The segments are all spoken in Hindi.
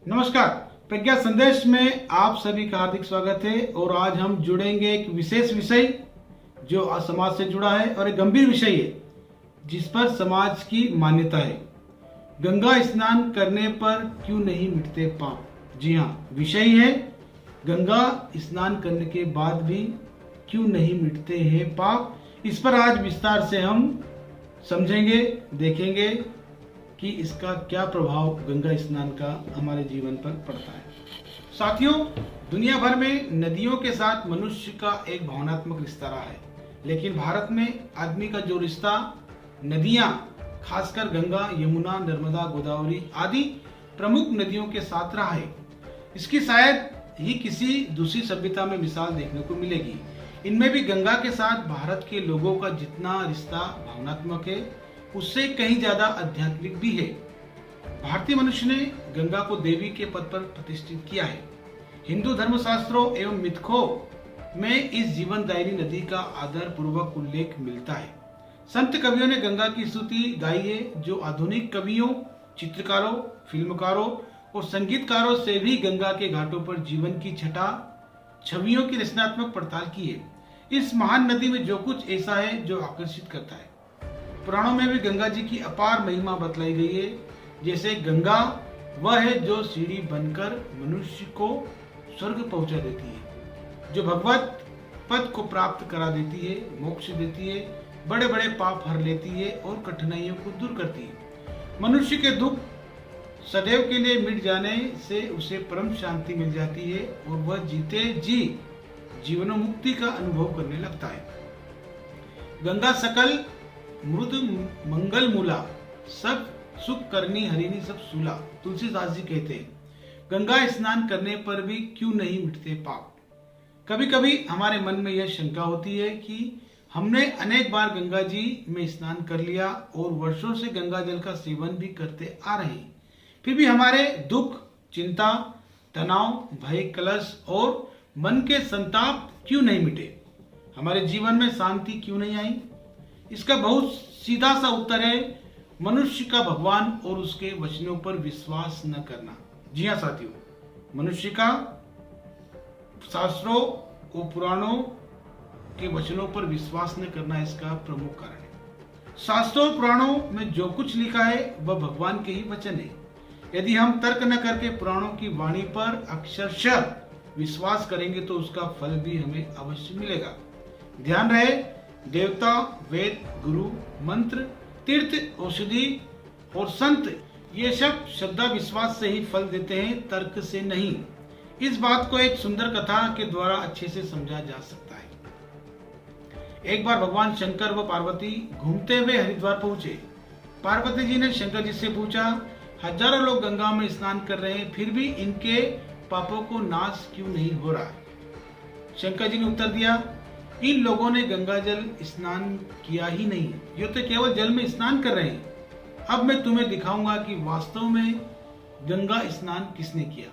नमस्कार। प्रज्ञा संदेश में आप सभी का हार्दिक स्वागत है। और आज हम जुड़ेंगे एक विशेष विषय जो समाज से जुड़ा है और एक गंभीर विषय है जिस पर समाज की मान्यता है। गंगा स्नान करने पर क्यों नहीं मिटते पाप। जी हाँ, विषय है गंगा स्नान करने के बाद भी क्यों नहीं मिटते हैं पाप। इस पर आज विस्तार से हम समझेंगे, देखेंगे कि इसका क्या प्रभाव गंगा स्नान का हमारे जीवन पर पड़ता है। साथियों, दुनिया भर में नदियों के साथ मनुष्य का एक भावनात्मक रिश्ता रहा है, लेकिन भारत में आदमी का जो रिश्ता नदियां, खासकर गंगा, यमुना, नर्मदा, गोदावरी आदि प्रमुख नदियों के साथ रहा है, इसकी शायद ही किसी दूसरी सभ्यता में मिसाल देखने को मिलेगी। इनमें भी गंगा के साथ भारत के लोगों का जितना रिश्ता भावनात्मक है, उससे कहीं ज्यादा आध्यात्मिक भी है। भारतीय मनुष्य ने गंगा को देवी के पद पर प्रतिष्ठित किया है। हिंदू धर्मशास्त्रों एवं मिथकों में इस जीवनदायिनी नदी का आदर पूर्वक उल्लेख मिलता है। संत कवियों ने गंगा की स्तुति गाई है, जो आधुनिक कवियों, चित्रकारों, फिल्मकारों और संगीतकारों से भी गंगा के घाटों पर जीवन की छटा छवियों की रचनात्मक पड़ताल की है। इस महान नदी में जो कुछ ऐसा है जो आकर्षित करता है। पुराणों में भी गंगा जी की अपार महिमा बतलाई गई है। जैसे गंगा वह है जो सीढ़ी बनकर मनुष्य को स्वर्ग पहुंचा देती है, जो भगवत पद को प्राप्त करा देती है, मोक्ष देती है, बड़े बड़े पाप हर लेती है और कठिनाइयों को दूर करती है। मनुष्य के दुख सदैव के लिए मिट जाने से उसे परम शांति मिल जाती है और वह जीते जी जीवनोन्मुक्ति का अनुभव करने लगता है। गंगा सकल मृद मंगल मूला, सब सुख करनी हरिनी सब सूला, तुलसीदास जी कहते हैं। गंगा स्नान करने पर भी क्यों नहीं मिटते पाप। कभी कभी हमारे मन में यह शंका होती है कि हमने अनेक बार गंगा जी में स्नान कर लिया और वर्षों से गंगा जल का सेवन भी करते आ रहे हैं, फिर भी हमारे दुख, चिंता, तनाव, भय, कलश और मन के संताप क्यों नहीं मिटे। हमारे जीवन में शांति क्यों नहीं आई। इसका बहुत सीधा सा उत्तर है मनुष्य का भगवान और उसके वचनों पर विश्वास न करना। जी हाँ साथियों, मनुष्य का शास्त्रों और पुराणों के वचनों पर विश्वास न करना इसका प्रमुख कारण है। शास्त्रों और पुराणों में जो कुछ लिखा है वह भगवान के ही वचन है। यदि हम तर्क न करके पुराणों की वाणी पर अक्षरशः विश्वास करेंगे तो उसका फल भी हमें अवश्य मिलेगा। ध्यान रहे, देवता, वेद, गुरु, मंत्र, तीर्थ, औषधि और संत ये सब श्रद्धा विश्वास से ही फल देते हैं, तर्क से नहीं। इस बात को एक सुंदर कथा के द्वारा अच्छे से समझा जा सकता है। एक बार भगवान शंकर व पार्वती घूमते हुए हरिद्वार पहुंचे। पार्वती जी ने शंकर जी से पूछा, हजारों लोग गंगा में स्नान कर रहे हैं, फिर भी इनके पापों को नाश क्यों नहीं हो रहा है। शंकर जी ने उत्तर दिया, इन लोगों ने गंगा जल स्नान किया ही नहीं, ये तो केवल जल में स्नान कर रहे हैं। अब मैं तुम्हें दिखाऊंगा कि वास्तव में गंगा स्नान किसने किया।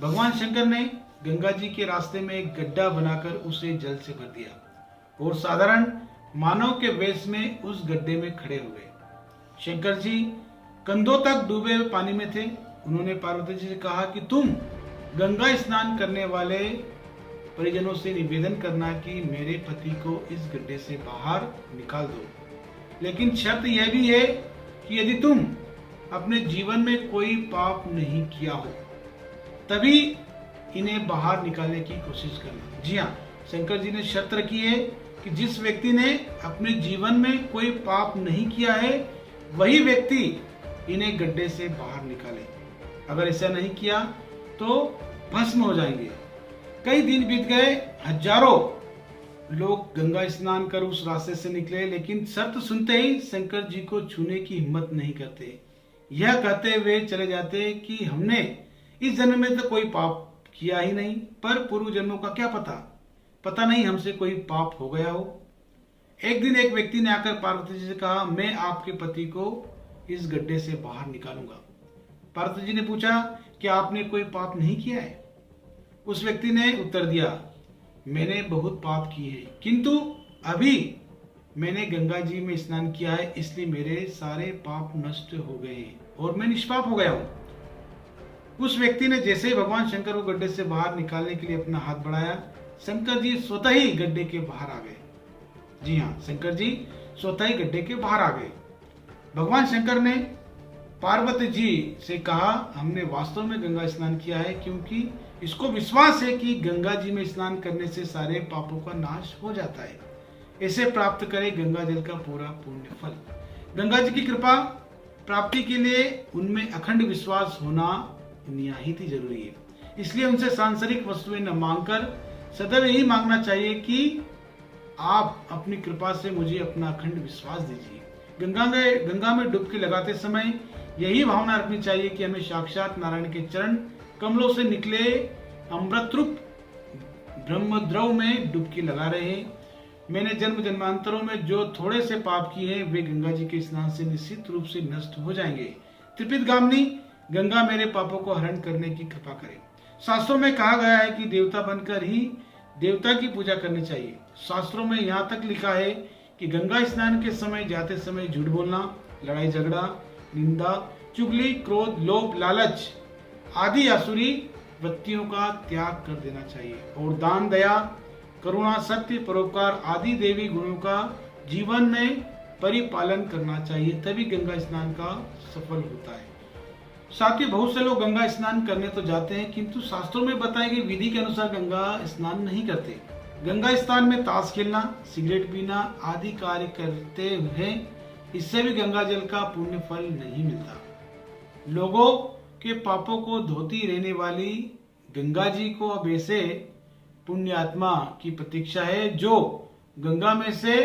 भगवान शंकर ने गंगा जी के रास्ते में एक गड्ढा बनाकर उसे जल से भर दिया और साधारण मानव के वेश में उस गड्ढे में खड़े हो गए। शंकर जी कंधों तक डूबे हुए पानी में थे। उन्होंने पार्वती जी से कहा कि तुम गंगा स्नान करने वाले परिजनों से निवेदन करना कि मेरे पति को इस गड्ढे से बाहर निकाल दो, लेकिन शर्त यह भी है कि यदि तुम अपने जीवन में कोई पाप नहीं किया हो तभी इन्हें बाहर निकालने की कोशिश करना। जी हाँ, शंकर जी ने शर्त रखी है कि जिस व्यक्ति ने अपने जीवन में कोई पाप नहीं किया है वही व्यक्ति इन्हें गड्ढे से बाहर निकाले। अगर ऐसा नहीं किया तो भस्म हो जाएंगे। कई दिन बीत गए, हजारों लोग गंगा स्नान कर उस रास्ते से निकले, लेकिन शर्त सुनते ही शंकर जी को छूने की हिम्मत नहीं करते। यह कहते हुए चले जाते कि हमने इस जन्म में तो कोई पाप किया ही नहीं, पर पूर्व जन्मों का क्या पता नहीं हमसे कोई पाप हो गया हो। एक दिन एक व्यक्ति ने आकर पार्वती जी से कहा, मैं आपके पति को इस गड्ढे से बाहर निकालूंगा। पार्वती जी ने पूछा, क्या आपने कोई पाप नहीं किया है। उस व्यक्ति ने उत्तर दिया, मैंने बहुत पाप किए हैं, किंतु अभी मैंने गंगा जी में स्नान किया है, इसलिए मेरे सारे पाप नष्ट हो गए हैं और मैं निष्पाप हो गया हूँ। उस व्यक्ति ने जैसे ही भगवान शंकर को गड्ढे से बाहर निकालने के लिए अपना हाथ बढ़ाया, शंकर जी स्वतः ही गड्ढे के बाहर आ गए। जी हाँ, शंकर जी स्वतः ही गड्ढे के बाहर आ गए। भगवान शंकर ने पार्वती जी से कहा, हमने वास्तव में गंगा स्नान किया है, क्योंकि इसको विश्वास है कि गंगा जी में स्नान करने से सारे पापों का नाश हो जाता है। इसे प्राप्त करे गंगा जल का पूरा पुण्य फल। गंगा जी की कृपा प्राप्ति के लिए उनमें अखंड विश्वास होना निहित ही जरूरी है। इसलिए उनसे सांसारिक वस्तुएं न मांगकर सदैव यही मांगना चाहिए कि आप अपनी कृपा से मुझे अपना अखंड विश्वास दीजिए। गंगा में डुबकी लगाते समय यही भावना रखनी चाहिए कि हमें साक्षात नारायण के चरण कमलों से निकले अमृत रूप ब्रह्मद्रव में डुबकी लगा रहे हैं। मैंने जन्म जन्मांतरों में जो थोड़े से पाप किए हैं वे गंगा जी के स्नान से निश्चित रूप से नष्ट हो जाएंगे। त्रिपित गामिनी गंगा मेरे पापों को हरण करने की कृपा करे। शास्त्रों में कहा गया है कि देवता बनकर ही देवता की पूजा करनी चाहिए। शास्त्रों में यहाँ तक लिखा है कि गंगा स्नान के समय जाते समय झूठ बोलना, लड़ाई झगड़ा, निंदा, चुगली, क्रोध, लोभ, लालच आदि आसुरी वृत्तियों का त्याग कर देना चाहिए और दान, दया, करुणा, सत्य, परोपकार आदि देवी गुणों का जीवन में परिपालन करना चाहिए, तभी गंगा स्नान का सफल होता है। साथ ही बहुत से लोग गंगा स्नान करने तो जाते हैं, किंतु शास्त्रों में बताई गई विधि के अनुसार गंगा स्नान नहीं करते। गंगा स्नान में ताश खेलना, सिगरेट पीना आदि कार्य करते हैं, इससे भी गंगा जल का पुण्य फल नहीं मिलता। लोगों के पापों को धोती रहने वाली गंगा जी को अब ऐसे पुण्य आत्मा की प्रतीक्षा है जो गंगा में से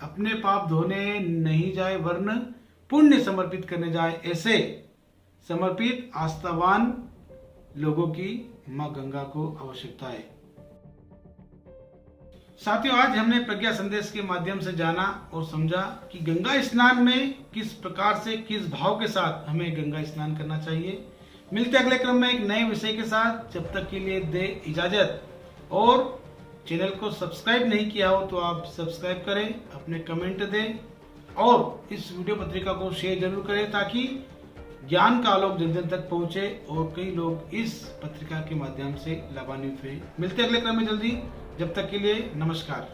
अपने पाप धोने नहीं जाए वरन पुण्य समर्पित करने जाए। ऐसे समर्पित आस्थावान लोगों की मां गंगा को आवश्यकता है। साथियों, आज हमने प्रज्ञा संदेश के माध्यम से जाना और समझा कि गंगा स्नान में किस प्रकार से, किस भाव के साथ हमें गंगा स्नान करना चाहिए। मिलते अगले क्रम में एक नए विषय के साथ। जब तक के लिए दे इजाजत। और चैनल को सब्सक्राइब नहीं किया हो तो आप सब्सक्राइब करें, अपने कमेंट दें और इस वीडियो पत्रिका को शेयर जरूर करें ताकि ज्ञान का आलोक जन जन तक पहुंचे और कई लोग इस पत्रिका के माध्यम से लाभान्वित हुए। मिलते अगले क्रम में जल्दी। जब तक के लिए नमस्कार।